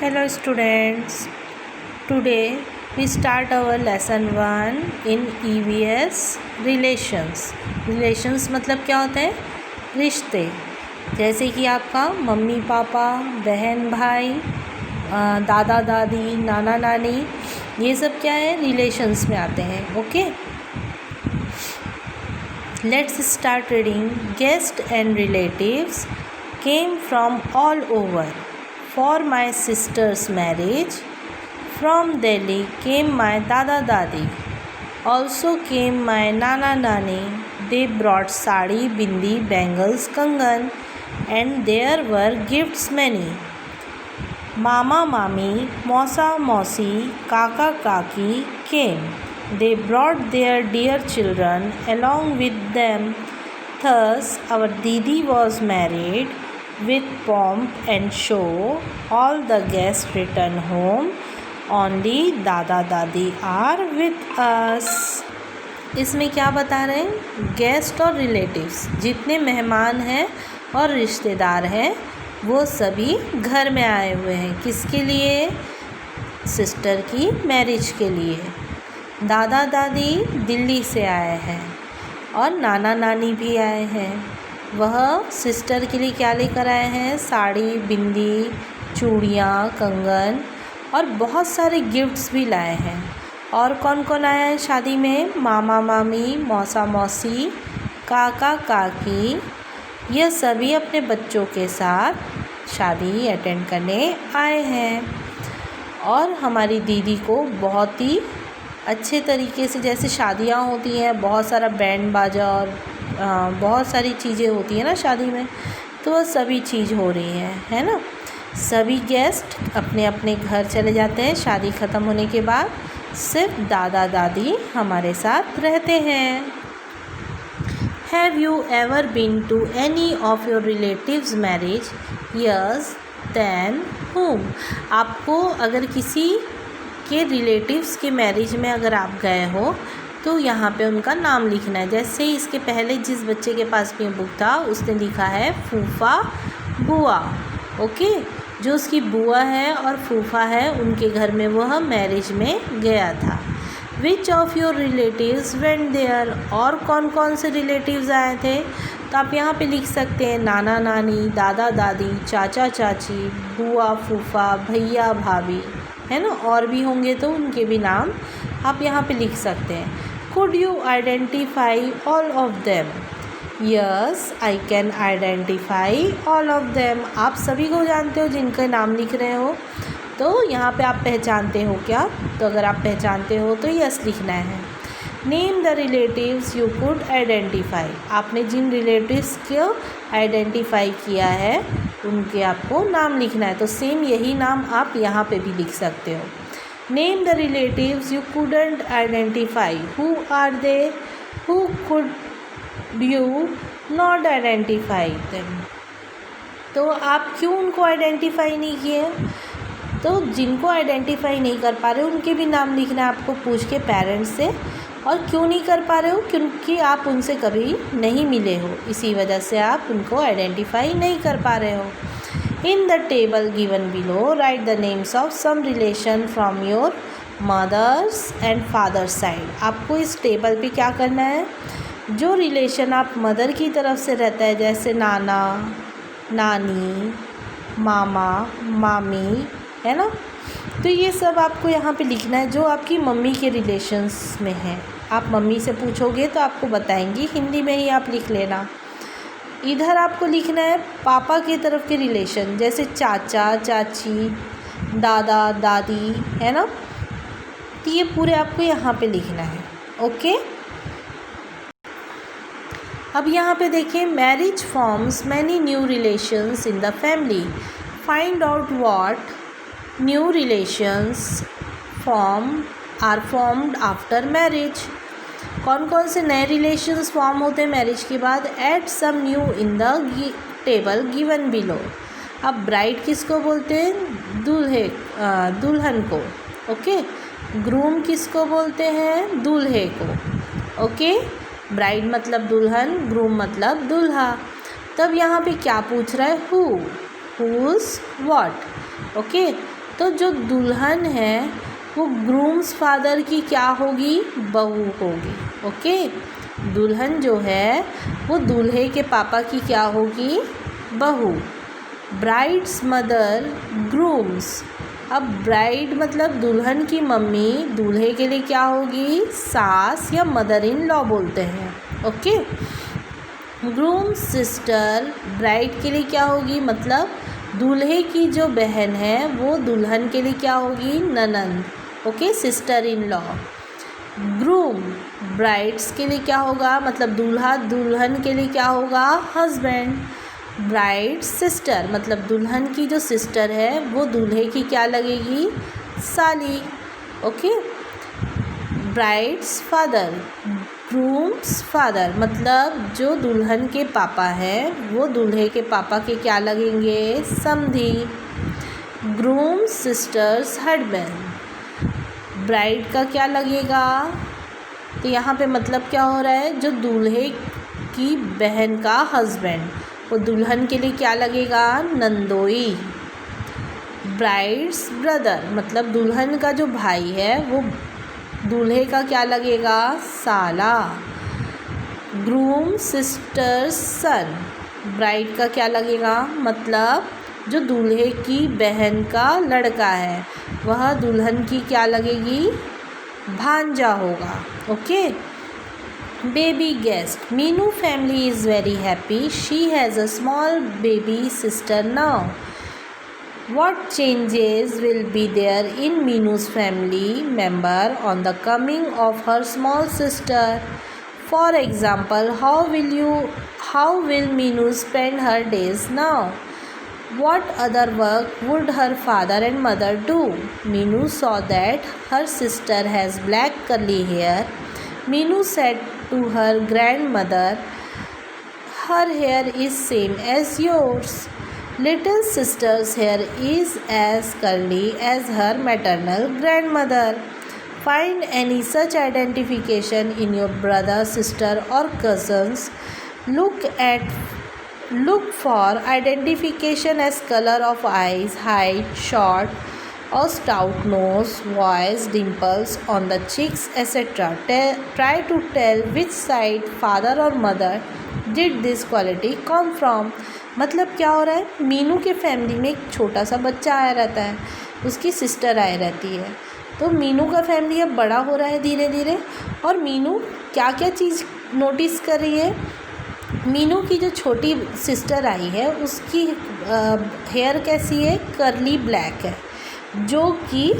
Hello students, today we start our lesson 1 in EVS relations. Relations मतलब क्या होता है? रिश्ते. जैसे कि आपका मम्मी पापा, बहन भाई, दादा दादी, नाना नानी, ये सब क्या है? रिलेशंस में आते हैं. Okay, let's start reading. Guests and relatives came from all over for my sister's marriage. From Delhi came my Dada Dadi. Also came my Nana Nani. They brought sari, bindi, bangles, kangan, and there were gifts many. Mama Mami, Mausa Mausi, Kaka Kaki came. They brought their dear children along with them. Thus our Didi was married with pomp and show. All the guests returned home. Only Dada Dadi are with us. इसमें क्या बता रहे हैं? Guest और relatives, जितने मेहमान हैं और रिश्तेदार हैं वो सभी घर में आए हुए हैं. किसके लिए? सिस्टर की मैरिज के लिए. दादा दादी दिल्ली से आए हैं और नाना नानी भी आए हैं. वह सिस्टर के लिए क्या लेकर आए हैं? साड़ी, बिंदी, चूड़ियाँ, कंगन और बहुत सारे गिफ्ट्स भी लाए हैं. और कौन कौन आया है शादी में? मामा मामी, मौसा मौसी, काका काकी, यह सभी अपने बच्चों के साथ शादी अटेंड करने आए हैं. और हमारी दीदी को बहुत ही अच्छे तरीके से, जैसे शादियां होती हैं, बहुत सारा बैंड बाजा और बहुत सारी चीज़ें होती हैं ना शादी में, तो वह सभी चीज़ हो रही है ना. सभी गेस्ट अपने अपने घर चले जाते हैं शादी ख़त्म होने के बाद. सिर्फ दादा दादी हमारे साथ रहते हैं. Have you ever been to any of your relatives marriage? Yes, then whom? आपको अगर किसी के रिलेटिव्स के मैरिज में अगर आप गए हो तो यहाँ पे उनका नाम लिखना है. जैसे इसके पहले जिस बच्चे के पास भी बुक था उसने लिखा है फूफा बुआ. ओके, जो उसकी बुआ है और फूफा है उनके घर में वह मैरिज में गया था. Which of your relatives went there? और कौन कौन से रिलेटिव्स आए थे? तो आप यहाँ पे लिख सकते हैं नाना नानी, दादा दादी, चाचा चाची, बुआ फूफा, भैया भाभी, है ना. और भी होंगे तो उनके भी नाम आप यहाँ पे लिख सकते हैं. Could you identify all of them? Yes, I can identify all of them. आप सभी को जानते हो जिनके नाम लिख रहे हो, तो यहाँ पे आप पहचानते हो क्या? तो अगर आप पहचानते हो तो यस लिखना है. Name the relatives you could identify. आपने जिन रिलेटिव्स को आइडेंटिफाई किया है उनके आपको नाम लिखना है. तो सेम यही नाम आप यहाँ पे भी लिख सकते हो. Name the relatives you couldn't identify. Who are they? Who could you not identify them? तो आप क्यों उनको आइडेंटिफाई नहीं किए? तो जिनको आइडेंटिफाई नहीं कर पा रहे हो उनके भी नाम लिखना है आपको पूछ के पेरेंट्स से. और क्यों नहीं कर पा रहे हो? क्योंकि आप उनसे कभी नहीं मिले हो, इसी वजह से आप उनको आइडेंटिफाई नहीं कर पा रहे हो. In the table given below, write the names of some relation from your mother's and father's side. आपको इस टेबल पे क्या करना है? जो रिलेशन आप मदर की तरफ से रहता है, जैसे नाना नानी, मामा मामी, है ना, तो ये सब आपको यहाँ पे लिखना है जो आपकी मम्मी के रिलेशंस में है. आप मम्मी से पूछोगे तो आपको बताएंगी, हिंदी में ही आप लिख लेना. इधर आपको लिखना है पापा की तरफ के रिलेशन, जैसे चाचा चाची, दादा दादी, है ना. तो ये पूरे आपको यहाँ पे लिखना है. ओके, अब यहाँ पे देखिए, marriage forms many new relations in the family. Find out what new relations are formed after marriage. कौन कौन से नए रिलेशंस फॉर्म होते हैं मैरिज के बाद? Add some new in the table given below. अब ब्राइड किसको बोलते हैं? दुल्हन को. ओके, ग्रूम किसको बोलते हैं? दूल्हे को. ओके, ब्राइड मतलब दुल्हन, ग्रूम मतलब दूल्हा. तब यहाँ पे क्या पूछ रहा है? Whose what. ओके, तो जो दुल्हन है वो ग्रूम्स फादर की क्या होगी, बहू होगी। ओके, दुल्हन जो है वो दूल्हे के पापा की क्या होगी, बहू। ब्राइड्स मदर ग्रूम्स, अब ब्राइड मतलब दुल्हन की मम्मी दूल्हे के लिए क्या होगी, सास या मदर इन लॉ बोलते हैं। ओके, ग्रूम सिस्टर ब्राइड के लिए क्या होगी, मतलब दूल्हे की जो बहन है वो दुल्हन के लिए क्या होगी, ननंद। Okay, sister in law. Groom brides के लिए क्या होगा, मतलब दूल्हा दुल्हन के लिए क्या होगा, हस्बैंड। ब्राइड सिस्टर मतलब दुल्हन की जो सिस्टर है वो दूल्हे की क्या लगेगी, साली। Okay, brides father grooms father मतलब जो दुल्हन के पापा है वो दूल्हे के पापा के क्या लगेंगे, समधी। ग्रूम सिस्टर्स हस्बैंड, ब्राइड का क्या लगेगा, तो यहाँ पे मतलब क्या हो रहा है, जो दूल्हे की बहन का हस्बैंड वो दुल्हन के लिए क्या लगेगा, नंदोई। ब्राइड्स ब्रदर मतलब दुल्हन का जो भाई है वो दूल्हे का क्या लगेगा, साला। ग्रूम सिस्टर्स सन ब्राइड का क्या लगेगा, मतलब जो दूल्हे की बहन का लड़का है वह दुल्हन की क्या लगेगी, भांजा होगा। Okay, baby guest, Meenu family is very happy, she has a small baby sister now. What changes will be there in Meenu's family member on the coming of her small sister? For example, how will Meenu spend her days now? What other work would her father and mother do? Meenu saw that her sister has black curly hair. Meenu said to her grandmother, her hair is same as yours. Little sister's hair is as curly as her maternal grandmother. Find any such identification in your brother, sister or cousins. Look for identification as color of eyes, height, short or stout nose, voice, dimples on the cheeks, etc. Try to tell which side father or mother did this quality come from. मतलब क्या हो रहा है, मीनू के family में एक छोटा सा बच्चा आया रहता है, उसकी सिस्टर आई रहती है। तो मीनू का फैमिली अब बड़ा हो रहा है धीरे धीरे, और मीनू क्या क्या चीज़ नोटिस कर रही है, मीनू की जो छोटी सिस्टर आई है उसकी हेयर कैसी है, कर्ली ब्लैक है, जो कि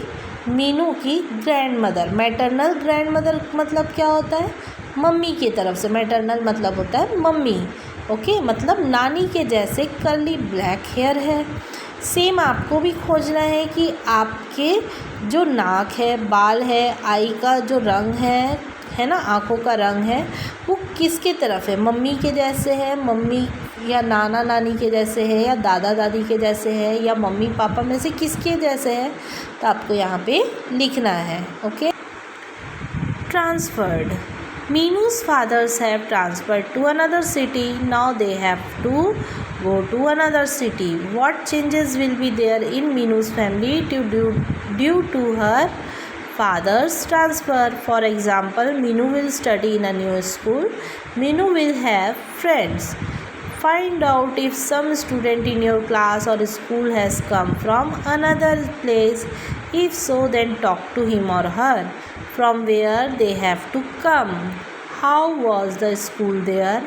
मीनू की grand mother, maternal grand mother मतलब क्या होता है, मम्मी की तरफ से, मैटरनल मतलब होता है मम्मी। ओके, मतलब नानी के जैसे कर्ली ब्लैक हेयर है। सेम आपको भी खोजना है कि आपके जो नाक है, बाल है, आई का जो रंग है ना, आँखों का रंग है, वो किसके तरफ है, मम्मी के जैसे है, मम्मी या नाना नानी के जैसे है, या दादा दादी के जैसे है, या मम्मी पापा में से किसके जैसे है, तो आपको यहाँ पे लिखना है। Okay, transferred, Meenu's fathers have transferred to another city. Now they have to go to another city. What changes will be there in Meenu's family due to her father's transfer? For example, Meenu will study in a new school. Meenu will have friends. Find out if some student in your class or school has come from another place. If so, then talk to him or her. From where they have to come? How was the school there?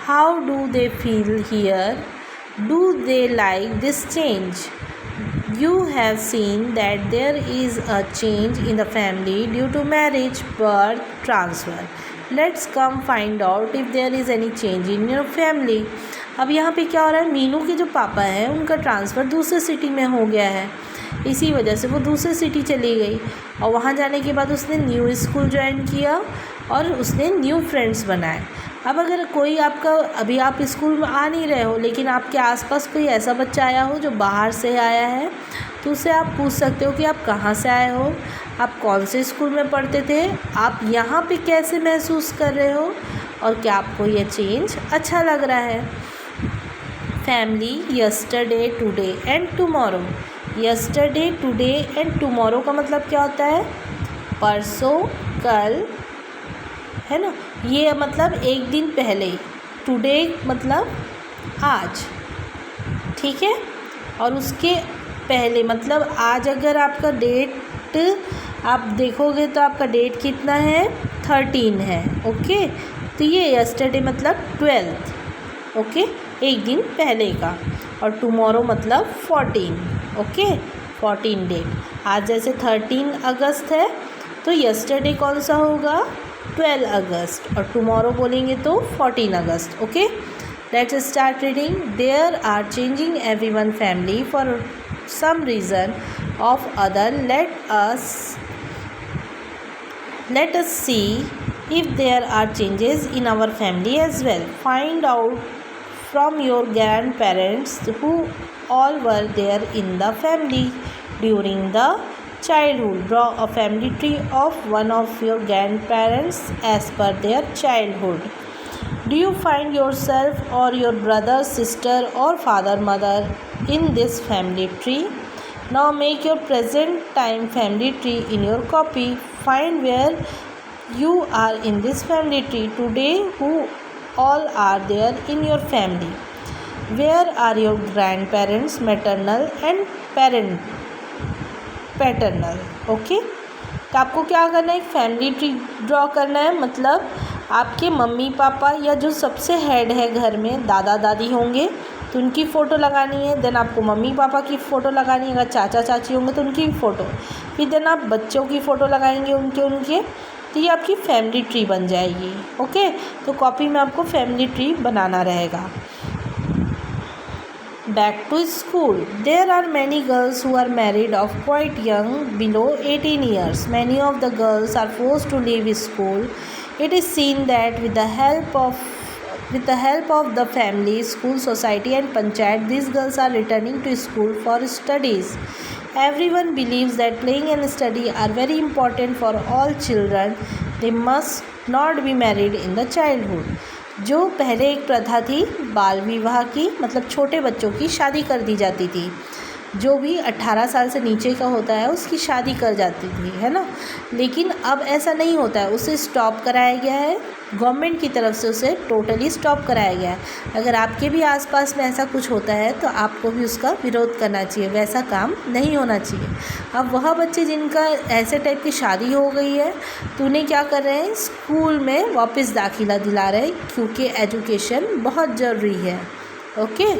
How do they feel here? Do they like this change? You have seen that there is a change in the family due to marriage, birth, transfer. Let's come find out if there is any change in your family. अब यहाँ पे क्या हो रहा है, मीनू के जो पापा हैं उनका ट्रांसफ़र दूसरे सिटी में हो गया है, इसी वजह से वो दूसरे सिटी चली गई, और वहाँ जाने के बाद उसने न्यू स्कूल ज्वाइन किया और उसने न्यू फ्रेंड्स बनाए। अब अगर कोई आपका, अभी आप स्कूल में आ नहीं रहे हो लेकिन आपके आसपास कोई ऐसा बच्चा आया हो जो बाहर से आया है, तो उससे आप पूछ सकते हो कि आप कहाँ से आए हो, आप कौन से स्कूल में पढ़ते थे, आप यहाँ पे कैसे महसूस कर रहे हो, और क्या आपको ये चेंज अच्छा लग रहा है। Family, yesterday, today and tomorrow. Yesterday, today and tomorrow का मतलब क्या होता है? परसों, कल, है ना। ये मतलब एक दिन पहले। टुडे मतलब आज, ठीक है। और उसके पहले मतलब आज अगर आपका डेट आप देखोगे तो आपका डेट कितना है? 13 है। ओके, तो ये यस्टरडे मतलब 12th, ओके, एक दिन पहले का। और टुमारो मतलब 14, ओके, 14 डेट। आज जैसे 13 अगस्त है तो यस्टरडे कौन सा होगा? 12 अगस्त। और टुमारो बोलेंगे तो 14 अगस्त, okay. Let's start reading. There are changing everyone family for some reason of other. Let us see if there are changes in our family as well. Find out from your grandparents who all were there in the family during the childhood. Draw a family tree of one of your grandparents as per their childhood. Do you find yourself or your brother, sister or father, mother in this family tree? Now make your present time family tree in your copy. Find where you are in this family tree today. Who all are there in your family? Where are your grandparents, maternal and paternal, okay. तो आपको क्या करना है? एक family tree draw करना है। मतलब आपके मम्मी पापा या जो सबसे हेड है घर में, दादा दादी होंगे तो उनकी फ़ोटो लगानी है। देन आपको मम्मी पापा की फ़ोटो लगानी है। अगर चाचा चाची होंगे तो उनकी फ़ोटो। फिर देन आप बच्चों की फ़ोटो लगाएंगे उनके। तो ये आपकी फैमिली ट्री बन जाएगी, ओके। तो कॉपी में आपको फैमिली ट्री बनाना रहेगा। Back to school. There are many girls who are married of quite young, below 18 years. Many of the girls are forced to leave school. It is seen that with the help of the family, school, society and panchayat, these girls are returning to school for studies. Everyone believes that playing and study are very important for all children. They must not be married in the childhood. जो पहले एक प्रथा थी बाल विवाह की, मतलब छोटे बच्चों की शादी कर दी जाती थी। जो भी 18 साल से नीचे का होता है उसकी शादी कर जाती थी, है ना। लेकिन अब ऐसा नहीं होता है, उसे स्टॉप कराया गया है। गवर्नमेंट की तरफ से उसे टोटली स्टॉप कराया गया है। अगर आपके भी आसपास में ऐसा कुछ होता है तो आपको भी उसका विरोध करना चाहिए। वैसा काम नहीं होना चाहिए। अब वह बच्चे जिनका ऐसे टाइप की शादी हो गई है तो उन्हें क्या कर रहे हैं? स्कूल में वापस दाखिला दिला रहे हैं, क्योंकि एजुकेशन बहुत ज़रूरी है, ओके।